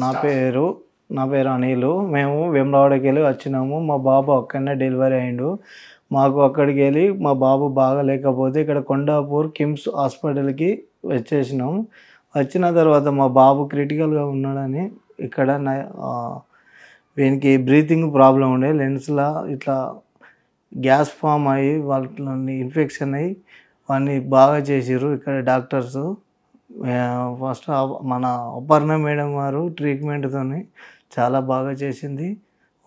నా పేరు అనిలు. మేము వేములవాడకి వెళ్ళి వచ్చినాము. మా బాబు అక్కడనే డెలివరీ అయిండు. మాకు అక్కడికి వెళ్ళి మా బాబు బాగలేకపోతే ఇక్కడ కొండాపూర్ కిమ్స్ హాస్పిటల్కి వచ్చేసినాం. వచ్చిన తర్వాత మా బాబు క్రిటికల్గా ఉన్నాడని ఇక్కడ వీనికి బ్రీతింగ్ ప్రాబ్లం ఉండే, లెన్స్లా ఇట్లా గ్యాస్ ఫామ్ అయ్యి వాళ్ళని ఇన్ఫెక్షన్ అయ్యి వాడిని బాగా చేసిర్రు ఇక్కడ డాక్టర్స్. ఫస్ట్ మన అపర్ణ మేడం గారు ట్రీట్మెంట్తో చాలా బాగా చేసింది.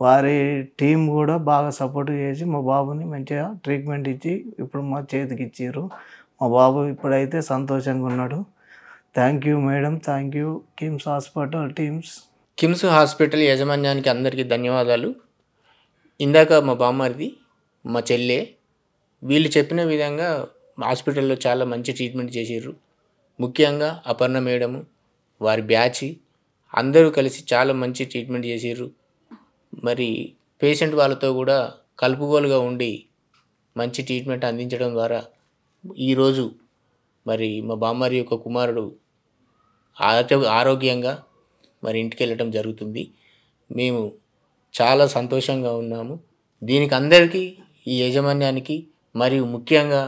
వారి టీం కూడా బాగా సపోర్ట్ చేసి మా బాబుని మంచిగా ట్రీట్మెంట్ ఇచ్చి ఇప్పుడు మా చేతికి ఇచ్చారు. మా బాబు ఇప్పుడైతే సంతోషంగా ఉన్నాడు. Thank you madam, thank you KIMS hospital teams. KIMS hospital యాజమాన్యానికి అందరికీ ధన్యవాదాలు. ఇందాక మా బామ్మరిది, మా చెల్లె వీళ్ళు చెప్పిన విధంగా హాస్పిటల్లో చాలా మంచి ట్రీట్మెంట్ చేసిర్రు. ముఖ్యంగా అపర్ణ మేడము, వారి బ్యాచ్ అందరూ కలిసి చాలా మంచి ట్రీట్మెంట్ చేసిర్రు. మరి పేషెంట్ వాళ్ళతో కూడా కలుపుగోలుగా ఉండి మంచి ట్రీట్మెంట్ అందించడం ద్వారా ఈరోజు మరి మా బామ్మారి యొక్క కుమారుడు ఆరోగ్యంగా మరి ఇంటికి వెళ్ళటం జరుగుతుంది. మేము చాలా సంతోషంగా ఉన్నాము. దీనికి అందరికీ, ఈ యాజమాన్యానికి మరియు ముఖ్యంగా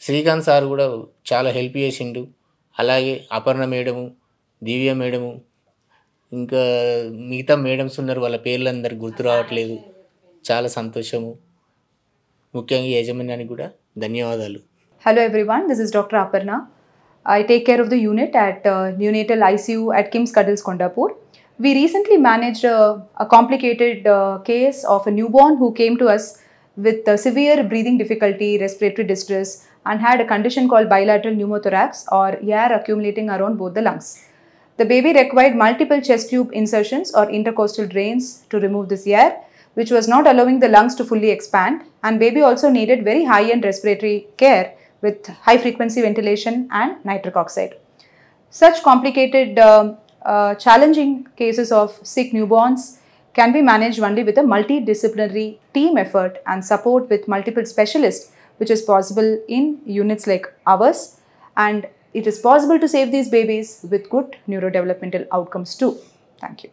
శ్రీకాంత్ సార్ కూడా చాలా హెల్ప్ చేసిండు. అలాగే అపర్ణ మేడము, దివ్య మేడము, ఇంకా మిగతా మేడమ్స్ ఉన్నారు, వాళ్ళ పేర్లు అందరికి గుర్తు రావట్లేదు. చాలా సంతోషము. ముఖ్యంగా యాజమాన్యానికి కూడా ధన్యవాదాలు. Hello everyone, this is Dr. Aparna. I take care of the unit at neonatal ICU at KIMS Cuddles Kondapur. We recently managed a complicated case of a newborn who came to us with severe breathing difficulty, respiratory distress, and had a condition called bilateral pneumothorax or air accumulating around both the lungs. The baby required multiple chest tube insertions or intercostal drains to remove this air, which was not allowing the lungs to fully expand, and baby also needed very high-end respiratory care with high-frequency ventilation and nitric oxide. Such complicated, challenging cases of sick newborns can be managed only with a multidisciplinary team effort and support with multiple specialists, which is possible in units like ours, and it is possible to save these babies with good neurodevelopmental outcomes too. Thank you.